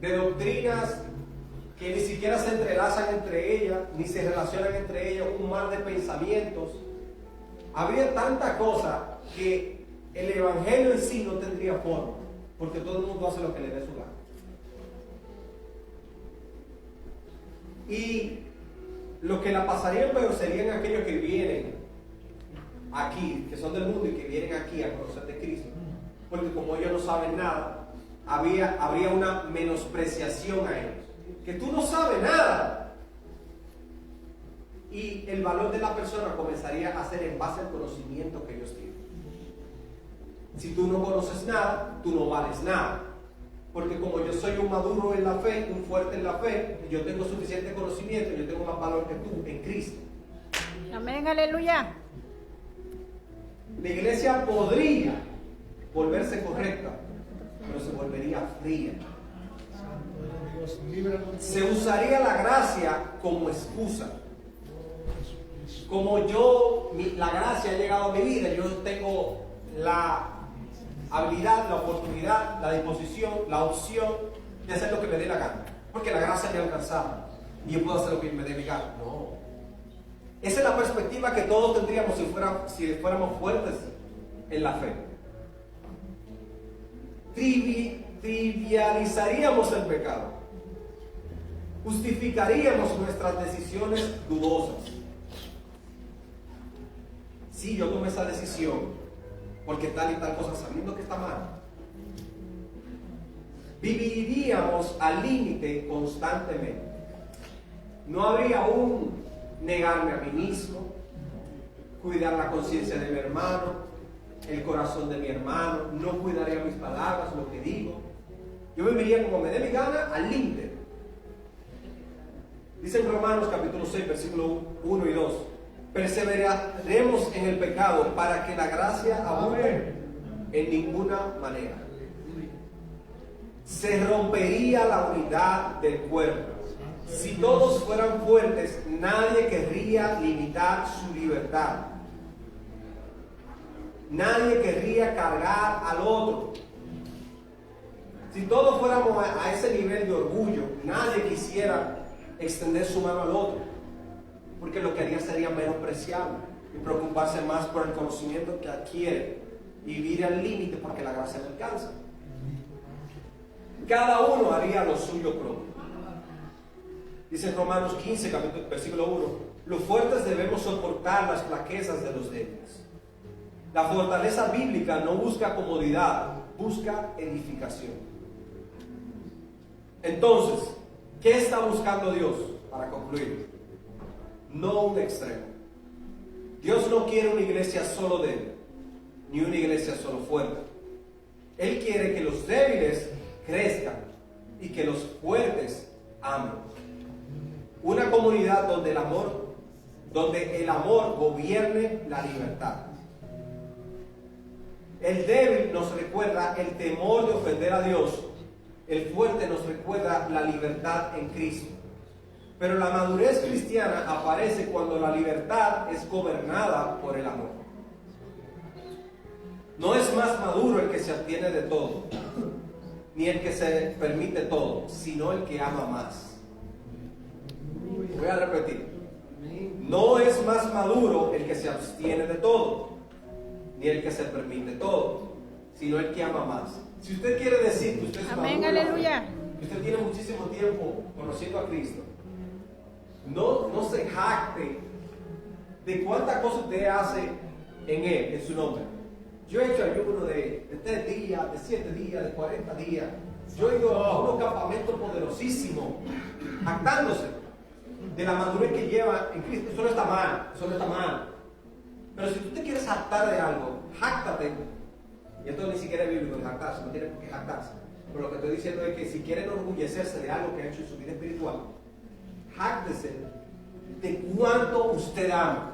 doctrinas que ni siquiera se entrelazan entre ellas, ni se relacionan entre ellas, un mar de pensamientos. Habría tanta cosa que el evangelio en sí no tendría forma, porque todo el mundo hace lo que le dé su gana. Y lo que la pasarían peor serían aquellos que vienen aquí, que son del mundo y que vienen aquí a conocer de Cristo, porque como ellos no saben nada, habría una menospreciación a ellos, que tú no sabes nada. Y el valor de la persona comenzaría a ser en base al conocimiento que ellos tienen. Si tú no conoces nada, tú no vales nada. Porque como yo soy un maduro en la fe, un fuerte en la fe, yo tengo suficiente conocimiento, yo tengo más valor que tú en Cristo. Amén, aleluya. La iglesia podría volverse correcta, pero se volvería fría. Se usaría la gracia como excusa. Como la gracia ha llegado a mi vida, yo tengo la habilidad, la oportunidad, la disposición, la opción de hacer lo que me dé la gana, porque la gracia me ha alcanzado y yo puedo hacer lo que me dé mi gana. No, Esa es la perspectiva que todos tendríamos si fuéramos fuertes en la fe. Trivializaríamos el pecado. Justificaríamos nuestras decisiones dudosas. Sí, yo tomé esa decisión porque tal y tal cosa, sabiendo que está mal. Viviríamos al límite constantemente. No habría un negarme a mí mismo, cuidar la conciencia de mi hermano, el corazón de mi hermano, no cuidaría mis palabras, lo que digo. Yo viviría como me dé mi gana al límite. Dice en Romanos capítulo 6, versículo 1 y 2, perseveraremos en el pecado para que la gracia abunde. En ninguna manera. Se rompería la unidad del cuerpo. Si todos fueran fuertes, nadie querría limitar su libertad. Nadie querría cargar al otro. Si todos fuéramos a ese nivel de orgullo, nadie quisiera extender su mano al otro, porque lo que haría sería menospreciarlo y preocuparse más por el conocimiento que adquiere y vivir al límite porque la gracia no alcanza. Cada uno haría lo suyo propio. Dice en Romanos 15, versículo 1, los fuertes debemos soportar las flaquezas de los débiles. La fortaleza bíblica no busca comodidad, busca edificación. Entonces, ¿qué está buscando Dios? Para concluir, no un extremo. Dios no quiere una iglesia solo débil, ni una iglesia solo fuerte. Él quiere que los débiles crezcan y que los fuertes amen. Una comunidad donde el amor gobierne la libertad. El débil nos recuerda el temor de ofender a Dios. El fuerte nos recuerda la libertad en Cristo. Pero la madurez cristiana aparece cuando la libertad es gobernada por el amor. No es más maduro el que se abstiene de todo, ni el que se permite todo, sino el que ama más. Voy a repetir. No es más maduro el que se abstiene de todo, ni el que se permite todo, sino el que ama más. Si usted quiere decir que usted es Amén, maduro, aleluya. que usted tiene muchísimo tiempo conociendo a Cristo, no se jacte de cuántas cosas usted hace en Él, en su nombre. Yo he hecho ayuno de 3 días, de 7 días, de 40 días. Yo he ido a unos campamentos poderosísimos, jactándose de la madurez que lleva en Cristo. Eso no está mal, eso no está mal. Pero si tú te quieres jactar de algo, jáctate. Y esto ni siquiera es bíblico, jactarse, no tiene por qué jactarse. Pero lo que estoy diciendo es que si quieren enorgullecerse de algo que ha hecho en su vida espiritual, jáctese de cuánto usted ama.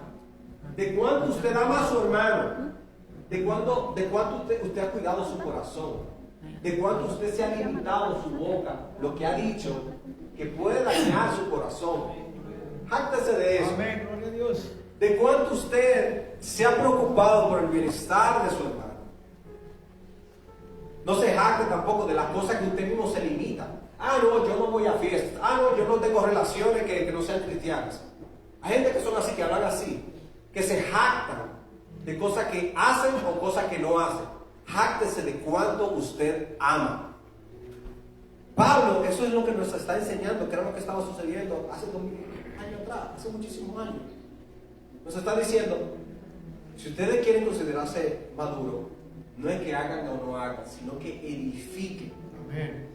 De cuánto usted ama a su hermano. De cuánto usted ha cuidado su corazón. De cuánto usted se ha limitado su boca, lo que ha dicho, que puede dañar su corazón. Jáctese de eso. Amén, gloria a Dios. De cuánto usted se ha preocupado por el bienestar de su hermano. No se jacte tampoco de las cosas que usted mismo se limita. Ah, no, yo no voy a fiestas. Ah, no, yo no tengo relaciones que no sean cristianas. Hay gente que son así, que hablan así, que se jactan de cosas que hacen o cosas que no hacen. Jáctese de cuánto usted ama. Pablo, eso es lo que nos está enseñando, que era lo que estaba sucediendo hace 2000 años atrás, hace muchísimos años. Nos está diciendo, si ustedes quieren considerarse maduros, no es que hagan o no hagan, sino que edifiquen. Amén.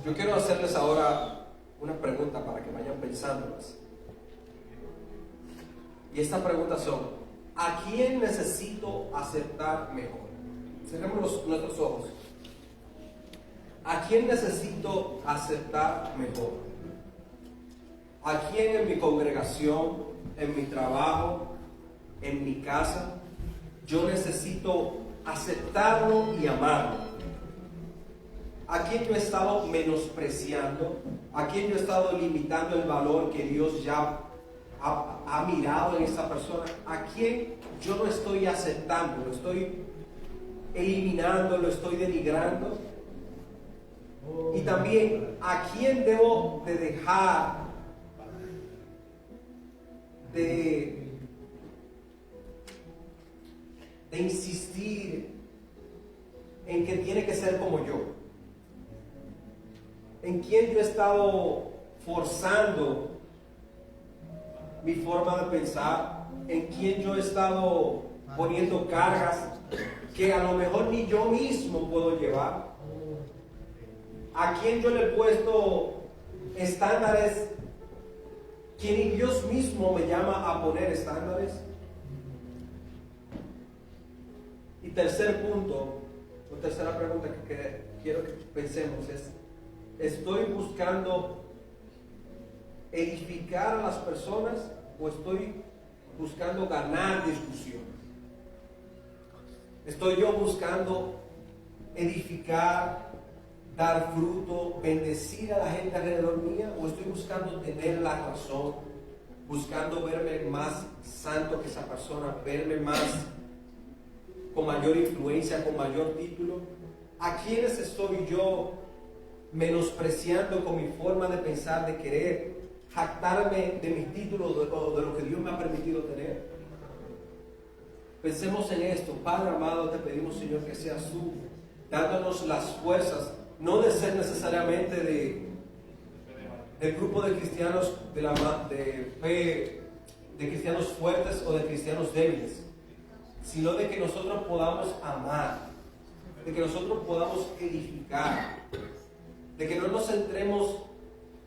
Yo quiero hacerles ahora una pregunta para que vayan pensándolas. Y estas preguntas son, ¿a quién necesito aceptar mejor? Cerremos nuestros ojos. ¿A quién necesito aceptar mejor? ¿A quién en mi congregación, en mi trabajo, en mi casa, yo necesito aceptarlo y amarlo? ¿A quién yo he estado menospreciando? ¿A quién yo he estado limitando el valor que Dios ya ha mirado en esta persona? ¿A quién yo no estoy aceptando? ¿Lo estoy eliminando? ¿Lo estoy denigrando? Y Y también, ¿a quién debo de dejar de insistir en que tiene que ser como yo? ¿En quién yo he estado forzando mi forma de pensar? ¿En quién yo he estado poniendo cargas que a lo mejor ni yo mismo puedo llevar? ¿A quién yo le he puesto estándares que ni Dios mismo me llama a poner estándares? Y tercer punto, o tercera pregunta que quiero que pensemos es: ¿estoy buscando edificar a las personas o estoy buscando ganar discusiones? ¿Estoy yo buscando edificar, dar fruto, bendecir a la gente alrededor mía, o estoy buscando tener la razón, buscando verme más santo que esa persona, verme más con mayor influencia, con mayor título? ¿A quiénes estoy yo menospreciando con mi forma de pensar, de querer jactarme de mis títulos o de lo que Dios me ha permitido tener? Pensemos en esto. Padre amado, te pedimos, Señor, que seas tú dándonos las fuerzas, no de ser necesariamente del grupo de cristianos de fe, de cristianos fuertes o de cristianos débiles, sino de que nosotros podamos amar, de que nosotros podamos edificar, de que no nos centremos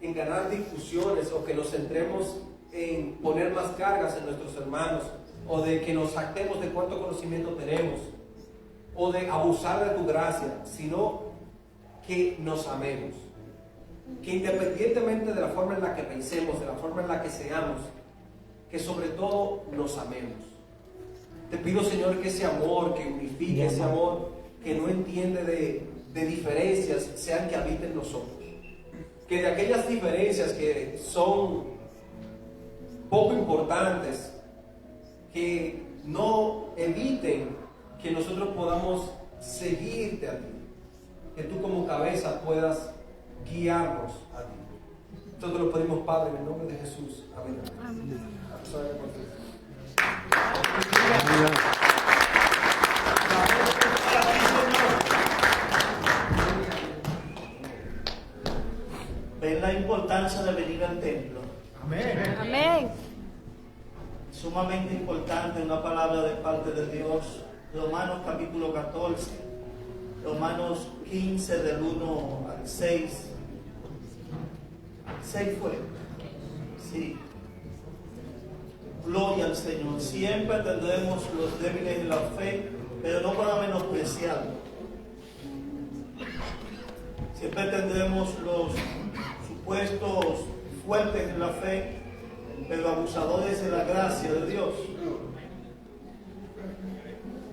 en ganar discusiones o que nos centremos en poner más cargas en nuestros hermanos, o de que nos jactemos de cuánto conocimiento tenemos, o de abusar de tu gracia, sino que nos amemos, que independientemente de la forma en la que pensemos, de la forma en la que seamos, que sobre todo nos amemos. Te pido, Señor, que ese amor que unifique, ese amor que no entiende de diferencias, sean que habiten en nosotros. Que de aquellas diferencias que son poco importantes, que no eviten que nosotros podamos seguirte a ti, que tú como cabeza puedas guiarnos a ti. Nosotros lo pedimos, Padre, en el nombre de Jesús. Amén. Amén. Ven la importancia de venir al templo. Amén. Amén. Sumamente importante, una palabra de parte de Dios. Romanos capítulo 14, Romanos 15 del 1 al 6. 6 fue. Sí. Gloria al Señor. Siempre tendremos los débiles en la fe, pero no para menospreciarlo. Siempre tendremos los supuestos fuertes en la fe, pero abusadores de la gracia de Dios.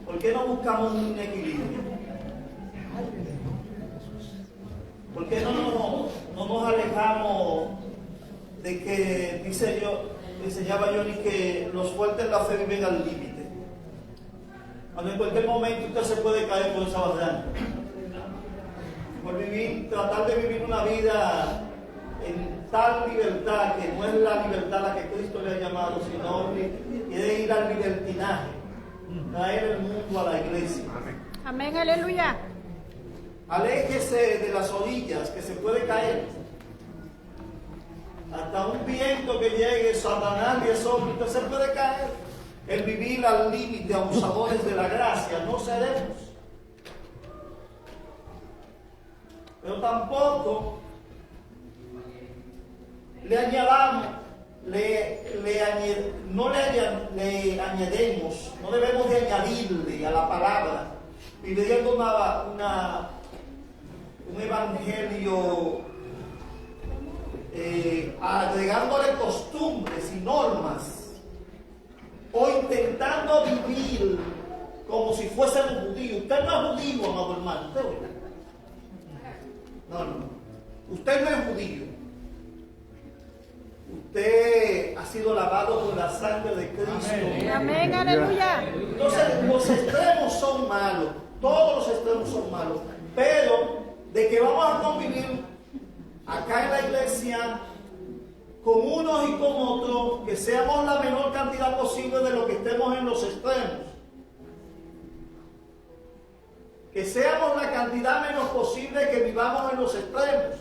¿Por qué no buscamos un equilibrio? ¿Por qué no nos alejamos de que, enseñaba Johnny, que los fuertes en la fe viven al límite? Cuando en cualquier momento usted se puede caer por esa barranca. Por tratar de vivir una vida en tal libertad, que no es la libertad a la que Cristo le ha llamado, sino quiere ir al libertinaje, traer el mundo a la iglesia. Amén, aleluya. Aléjese de las orillas, que se puede caer. Hasta un viento que llegue, Satanás y eso, usted se puede caer. El vivir al límite, abusadores de la gracia, no seremos. Pero tampoco le añadamos, añademos, no debemos de añadirle a la palabra, pidiendo un evangelio, agregándole costumbres y normas, o intentando vivir como si fuese un judío. Usted no es judío, amado hermano, usted no. Usted no es judío. Usted ha sido lavado por la sangre de Cristo. Amén, aleluya. Entonces, los extremos son malos. Todos los extremos son malos. Pero de que vamos a convivir acá en la iglesia, con unos y con otros, que seamos la menor cantidad posible de lo que estemos en los extremos. Que seamos la cantidad menos posible que vivamos en los extremos.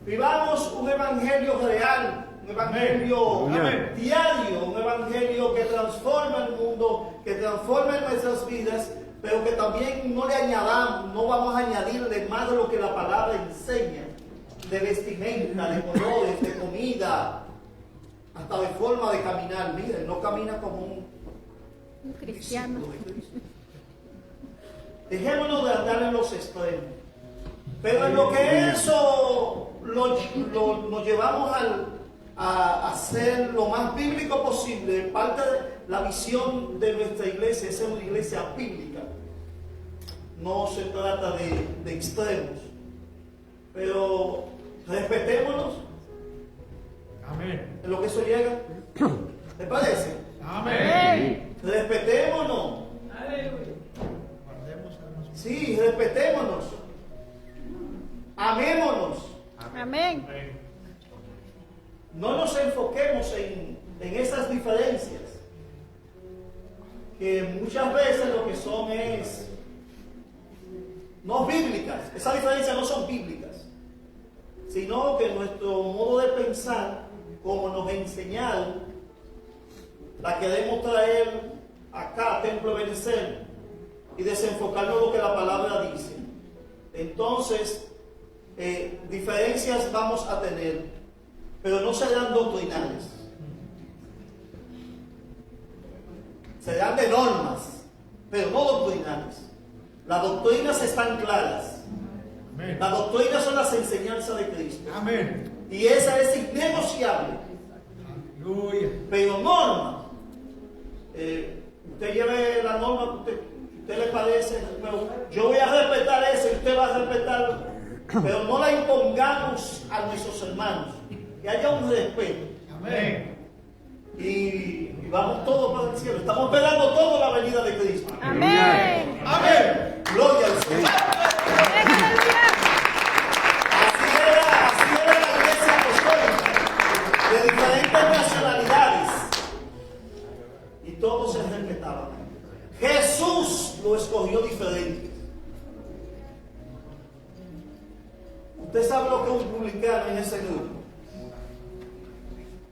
Vivamos un evangelio real, un evangelio diario, un evangelio que transforma el mundo, que transforma nuestras vidas, pero que también no le añadamos, no vamos a añadirle más de lo que la palabra enseña, de vestimenta, de colores, de comida, hasta de forma de caminar. Miren, no camina como un cristiano. Dejémonos de andar en los extremos. Pero en lo que eso nos llevamos a hacer lo más bíblico posible, parte de la visión de nuestra iglesia es ser una iglesia bíblica. No se trata de extremos. Pero respetémonos. Amén. En lo que eso llega. ¿Te parece? Amén. Respetémonos. Aleluya. Sí, respetémonos. Amémonos. Amén. No nos enfoquemos en esas diferencias, que muchas veces lo que son es no bíblicas. Esas diferencias no son bíblicas, sino que nuestro modo de pensar, como nos enseñaron, la queremos traer acá a Templo Ebenezer y desenfocarnos en lo que la palabra dice. Entonces, diferencias vamos a tener, pero no serán doctrinales. Serán de normas, pero no doctrinales. Las doctrinas están claras. Amén. Las doctrinas son las enseñanzas de Cristo. Amén. Y esa es innegociable. Aleluya. Pero norma. Usted lleve la norma que usted le parece. Pero yo voy a respetar eso y usted va a respetarlo. Pero no la impongamos a nuestros hermanos. Que haya un respeto. Amén. Y vamos todos para el cielo. Estamos esperando toda la venida de Cristo. Amén. Amén. Gloria al Señor. Amén. Aleluya. Así era la iglesia apostólica, de diferentes nacionalidades. Y todos se respetaban. Jesús lo escogió diferente. Usted sabe lo que es un publicano en ese grupo.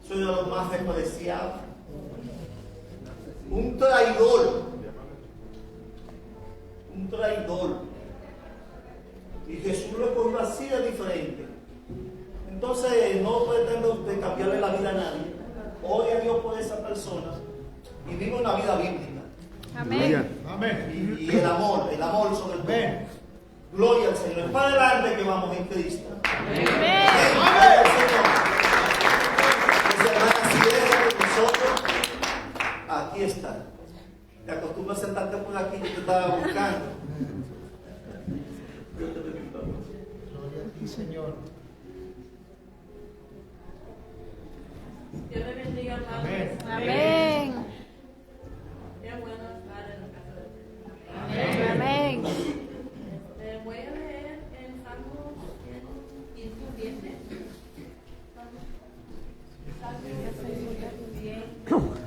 Soy de los más despreciados. Un traidor. Un traidor. Y Jesús lo escogió así de diferente. Entonces no pretende usted cambiarle la vida a nadie. Ore a Dios por esa persona y vive una vida bíblica. Amén. Amén. Y el amor sobre todo. Amén. Gloria al Señor. Es para adelante que vamos en Cristo. Amén. Amén. Mis hermanas, si eres de nosotros, aquí está. Te acostumbras a sentarte por aquí y te estaba buscando. Gloria a ti, Señor. Dios le bendiga, hermanos. Amén. Amén. Qué bueno estar en la casa de Dios. Amén. Voy a leer en Salmo 115. Salmo 115.